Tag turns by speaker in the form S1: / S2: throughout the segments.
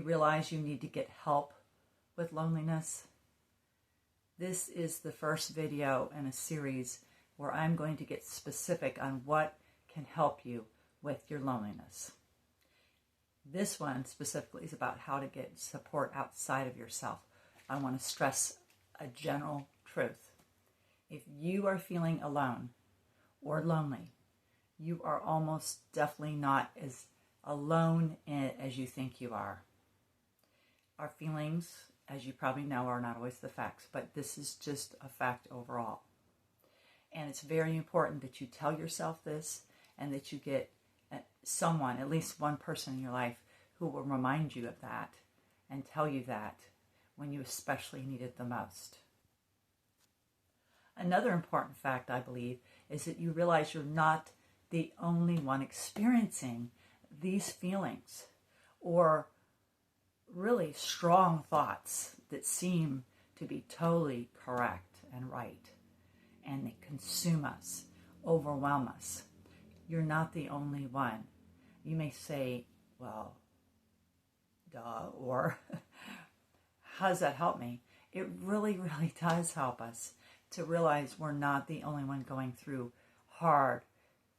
S1: realize you need to get help with loneliness? This is the first video in a series where I'm going to get specific on what can help you with your loneliness. This one specifically is about how to get support outside of yourself. I want to stress a general truth. If you are feeling alone or lonely, you are almost definitely not as alone as you think you are. Our feelings, as you probably know, are not always the facts, but this is just a fact overall. And it's very important that you tell yourself this and that you get someone, at least one person in your life, who will remind you of that and tell you that when you especially need it the most. Another important fact, I believe, is that you realize you're not the only one experiencing these feelings or really strong thoughts that seem to be totally correct and right, and they consume us, overwhelm us. You're not the only one. You may say, well, duh, or how does that help me? It really, really does help us to realize we're not the only one going through hard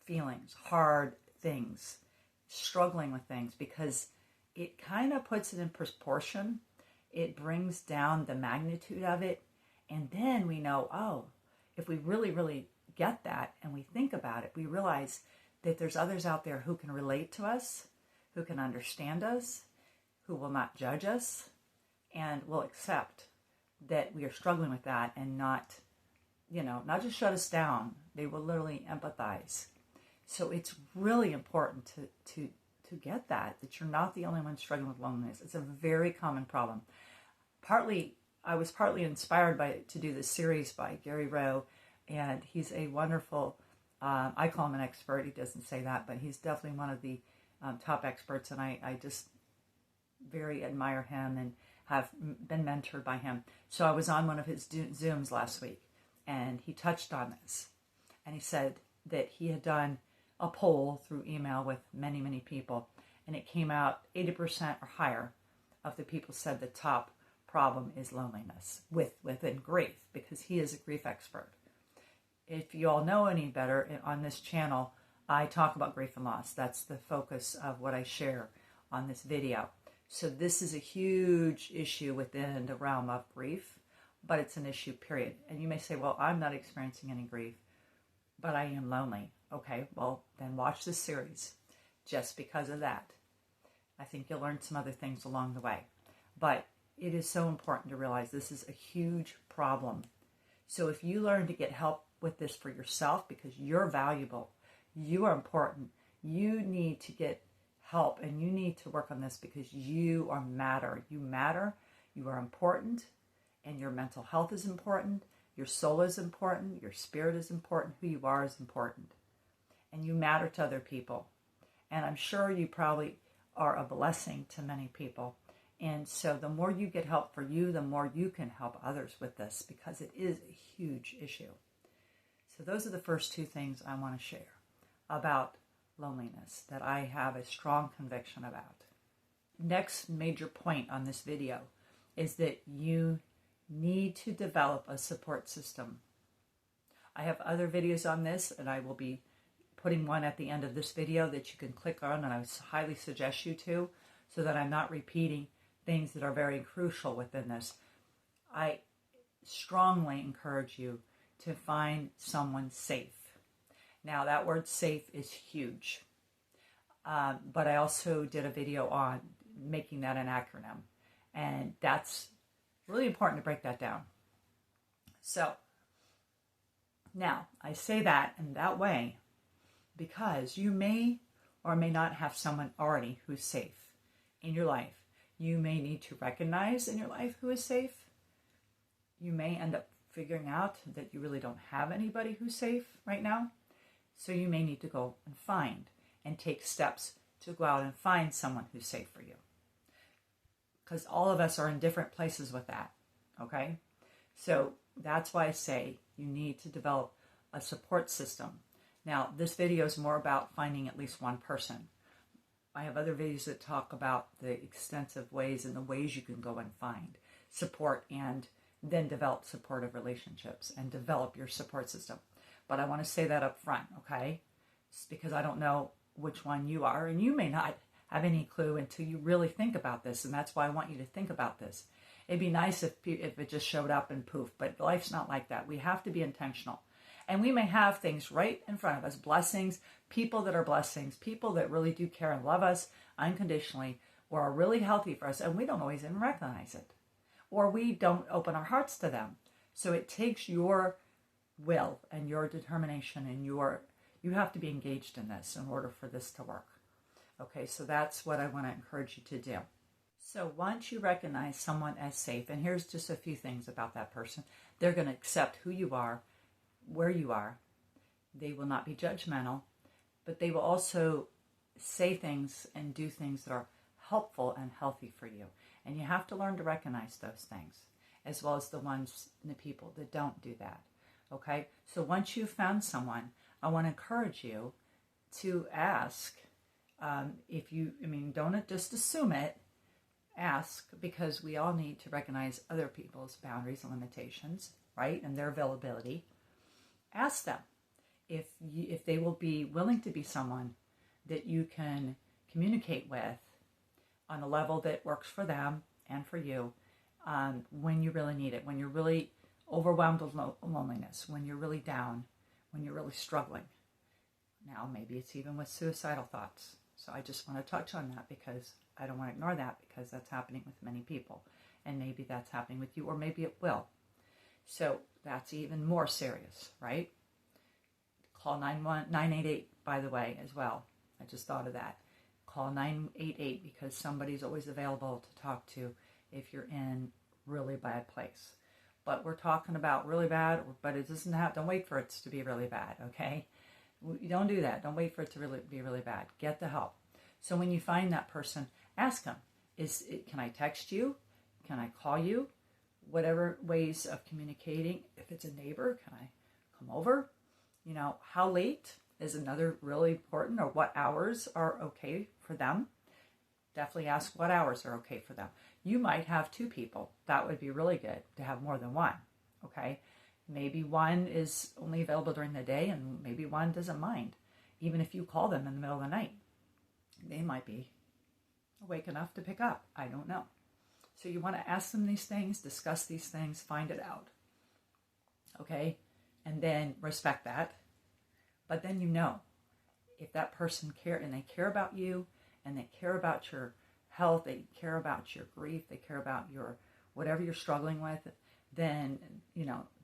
S1: feelings, hard things, struggling with things, because it kind of puts it in proportion. It brings down the magnitude of it. And then we know, oh, if we really, really get that and we think about it, we realize that there's others out there who can relate to us, who can understand us, who will not judge us, and will accept that we are struggling with that and not just shut us down. They will literally empathize. So it's really important to get that you're not the only one struggling with loneliness. It's a very common problem. I was partly inspired to do this series by Gary Rowe, and he's a wonderful, I call him an expert. He doesn't say that, but he's definitely one of the top experts, and I just very admire him and have been mentored by him. So I was on one of his Zooms last week, and he touched on this, and he said that he had done a poll through email with many, many people, and it came out 80% or higher of the people said the top problem is loneliness within grief, because he is a grief expert. If you all know any better, on this channel, I talk about grief and loss. That's the focus of what I share on this video. So this is a huge issue within the realm of grief, but it's an issue, period. And you may say, well, I'm not experiencing any grief, but I am lonely. Okay, well, then watch this series just because of that. I think you'll learn some other things along the way. But it is so important to realize this is a huge problem. So if you learn to get help with this for yourself, because you're valuable, you are important, you need to get help and you need to work on this because you matter. You matter, you are important, and your mental health is important, your soul is important, your spirit is important, who you are is important. And you matter to other people. And I'm sure you probably are a blessing to many people. And so the more you get help for you, the more you can help others with this, because it is a huge issue. So those are the first two things I want to share about loneliness that I have a strong conviction about. Next major point on this video is that you need to develop a support system. I have other videos on this, and I will be putting one at the end of this video that you can click on, and I would highly suggest you to, so that I'm not repeating things that are very crucial within this. I strongly encourage you to find someone safe. Now, that word safe is huge, but I also did a video on making that an acronym, and that's really important to break that down. So, now, I say that in that way because you may or may not have someone already who's safe in your life. You may need to recognize in your life who is safe. You may end up figuring out that you really don't have anybody who's safe right now. So you may need to go and find and take steps to go out and find someone who's safe for you. Because all of us are in different places with that, okay? So that's why I say you need to develop a support system. Now, this video is more about finding at least one person. I have other videos that talk about the extensive ways and the ways you can go and find support and then develop supportive relationships and develop your support system. But I want to say that up front, okay? It's because I don't know which one you are, and you may not have any clue until you really think about this, and that's why I want you to think about this. It'd be nice if it just showed up and poof, but life's not like that. We have to be intentional. And we may have things right in front of us, blessings, people that are blessings, people that really do care and love us unconditionally, or are really healthy for us, and we don't always even recognize it. Or we don't open our hearts to them. So it takes your will and your determination and you have to be engaged in this in order for this to work. Okay, so that's what I want to encourage you to do. So once you recognize someone as safe, and here's just a few things about that person, they're going to accept who you are, where you are. They will not be judgmental, but they will also say things and do things that are helpful and healthy for you. And you have to learn to recognize those things, as well as the ones and the people that don't do that. Okay? So once you've found someone, I want to encourage you to ask don't just assume it. Ask, because we all need to recognize other people's boundaries and limitations, right? And their availability. Ask them if they will be willing to be someone that you can communicate with on a level that works for them and for you when you really need it, when you're really overwhelmed with loneliness, when you're really down, when you're really struggling. Now, maybe it's even with suicidal thoughts. So I just want to touch on that because I don't want to ignore that, because that's happening with many people. And maybe that's happening with you, or maybe it will. So that's even more serious, right? Call 988, by the way, as well. I just thought of that. Call 988 because somebody's always available to talk to if you're in really bad place. But we're talking about really bad, but it doesn't have, don't wait for it to be really bad, okay? Don't do that. Don't wait for it to really be really bad. Get the help. So when you find that person, ask them, can I text you? Can I call you? Whatever ways of communicating. If it's a neighbor, can I come over? How late is another really important, or what hours are okay for them. Definitely ask what hours are okay for them. You might have two people. That would be really good to have more than one, okay? Maybe one is only available during the day and maybe one doesn't mind. Even if you call them in the middle of the night, they might be awake enough to pick up. I don't know. So you want to ask them these things, discuss these things, find it out. Okay? And then respect that. But then if that person they care about you, and they care about your health, they care about your grief, they care about your whatever you're struggling with, then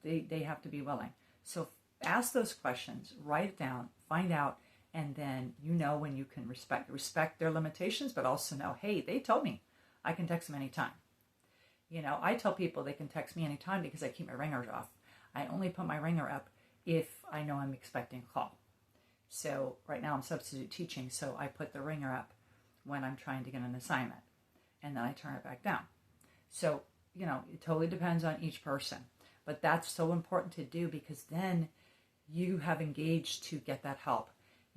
S1: they have to be willing. So ask those questions, write it down, find out, and then when you can respect their limitations, but also know, hey, they told me I can text them anytime. I tell people they can text me anytime because I keep my ringers off. I only put my ringer up if I know I'm expecting a call. So right now I'm substitute teaching, so I put the ringer up when I'm trying to get an assignment, and then I turn it back down. So, it totally depends on each person, but that's so important to do, because then you have engaged to get that help.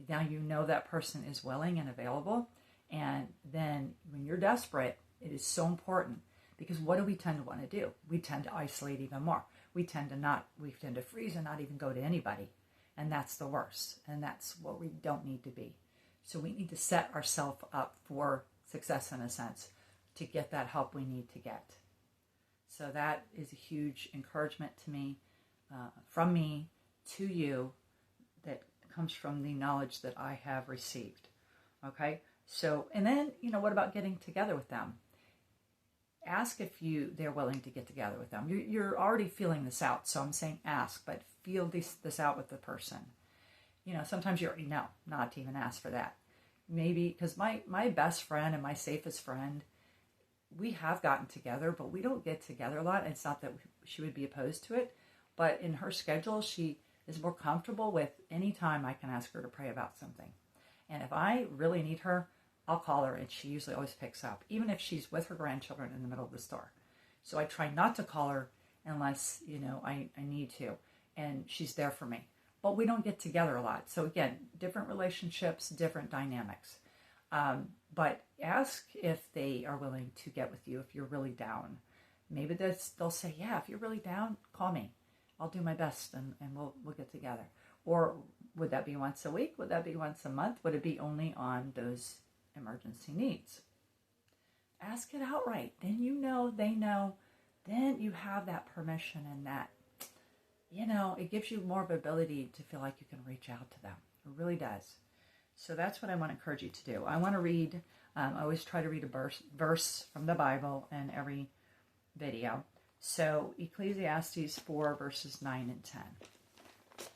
S1: Now that person is willing and available, and then when you're desperate, it is so important, because what do we tend to want to do? We tend to isolate even more. We tend to freeze and not even go to anybody. And that's the worst. And that's what we don't need to be. So we need to set ourselves up for success, in a sense, to get that help we need to get. So that is a huge encouragement to me, from me to you, that comes from the knowledge that I have received. Okay? So, and then, what about getting together with them? Ask if they're willing to get together with them. You're already feeling this out, so I'm saying ask, but feel this out with the person. Sometimes you already know not to even ask for that. Maybe, because my best friend and my safest friend, we have gotten together, but we don't get together a lot. It's not that she would be opposed to it, but in her schedule, she is more comfortable with any time I can ask her to pray about something. And if I really need her, I'll call her, and she usually always picks up, even if she's with her grandchildren in the middle of the store. So I try not to call her unless, I need to, and she's there for me. But we don't get together a lot. So again, different relationships, different dynamics. But ask if they are willing to get with you if you're really down. Maybe they'll say, yeah, if you're really down, call me. I'll do my best and we'll get together. Or would that be once a week? Would that be once a month? Would it be only on those emergency needs? Ask it outright. Then you know, they know. Then you have that permission and that, it gives you more of ability to feel like you can reach out to them. It really does. So that's what I want to encourage you to do. I want to read, I always try to read a verse from the Bible in every video. So Ecclesiastes 4 verses 9 and 10.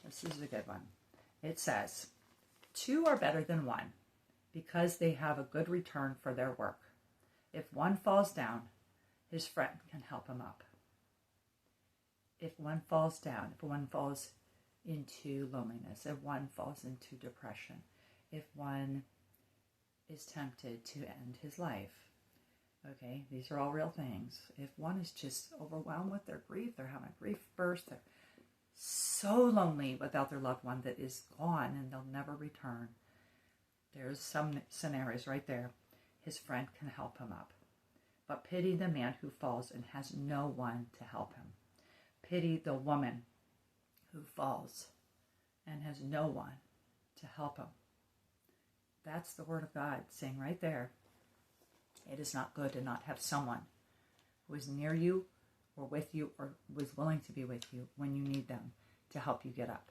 S1: This is a good one. It says, 2 are better than 1 because they have a good return for their work. If one falls down, his friend can help him up. If one falls down, if one falls into loneliness, if one falls into depression, if one is tempted to end his life, okay, these are all real things. If one is just overwhelmed with their grief, they're having a grief burst, they're so lonely without their loved one that is gone and they'll never return. There's some scenarios right there. His friend can help him up. But pity the man who falls and has no one to help him. Pity the woman who falls and has no one to help him. That's the word of God saying right there. It is not good to not have someone who is near you or with you or was willing to be with you when you need them to help you get up.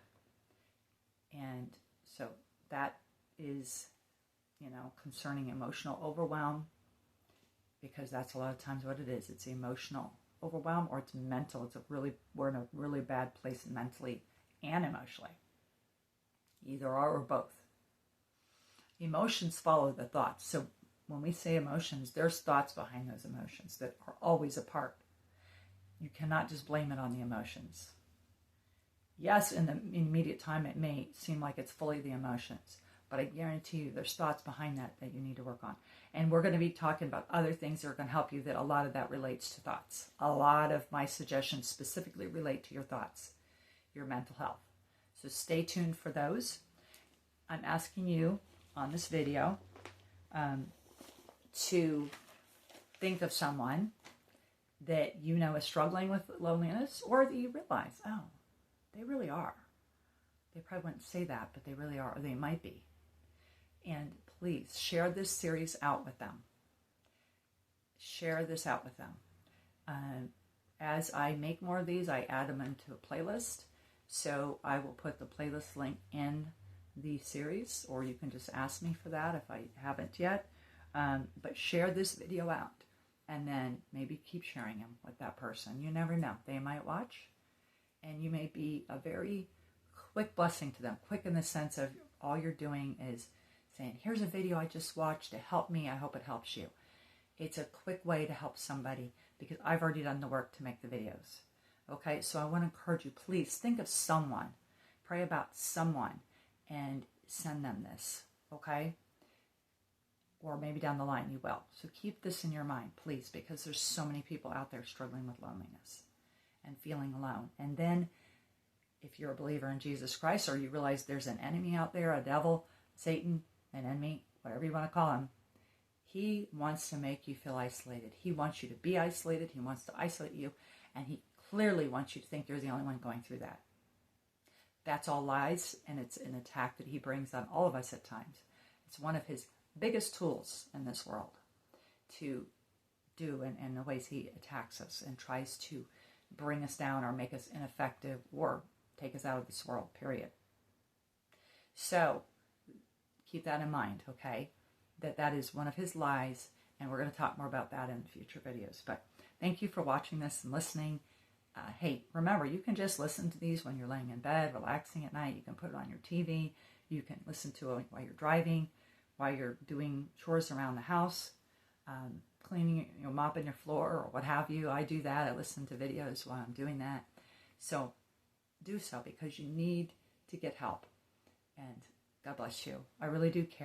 S1: And so that is, concerning emotional overwhelm, because that's a lot of times what it is. It's emotional overwhelm or it's mental. We're in a really bad place mentally and emotionally. Either or both. Emotions follow the thoughts. So when we say emotions, there's thoughts behind those emotions that are always a part. You cannot just blame it on the emotions. Yes, in the immediate time, it may seem like it's fully the emotions, but I guarantee you there's thoughts behind that you need to work on. And we're going to be talking about other things that are going to help you, that a lot of that relates to thoughts. A lot of my suggestions specifically relate to your thoughts, your mental health. So stay tuned for those. I'm asking you on this video to think of someone that is struggling with loneliness, or that you realize, oh, they really are. They probably wouldn't say that, but they really are, or they might be. And please share this series out with them. Share this out with them. As I make more of these, I add them into a playlist. So I will put the playlist link in the series, or you can just ask me for that if I haven't yet. But share this video out, and then maybe keep sharing them with that person. You never know. They might watch, and you may be a very quick blessing to them. Quick in the sense of all you're doing is saying, here's a video I just watched to help me. I hope it helps you. It's a quick way to help somebody because I've already done the work to make the videos. Okay, so I want to encourage you, please think of someone. Pray about someone and send them this, okay? Or maybe down the line you will. So keep this in your mind, please, because there's so many people out there struggling with loneliness and feeling alone. And then if you're a believer in Jesus Christ, or you realize there's an enemy out there, a devil, Satan, an enemy, whatever you want to call him, he wants to make you feel isolated. He wants you to be isolated. He wants to isolate you. And he clearly wants you to think you're the only one going through that. That's all lies, and it's an attack that he brings on all of us at times. It's one of his biggest tools in this world to do, and the ways he attacks us and tries to bring us down or make us ineffective or take us out of this world, period. So keep that in mind, okay? That is one of his lies, and we're going to talk more about that in future videos. But thank you for watching this and listening. Hey, remember, you can just listen to these when you're laying in bed, relaxing at night. You can put it on your TV. You can listen to it while you're driving, while you're doing chores around the house, cleaning, mopping your floor or what have you. I do that. I listen to videos while I'm doing that. So do so because you need to get help. And God bless you. I really do care.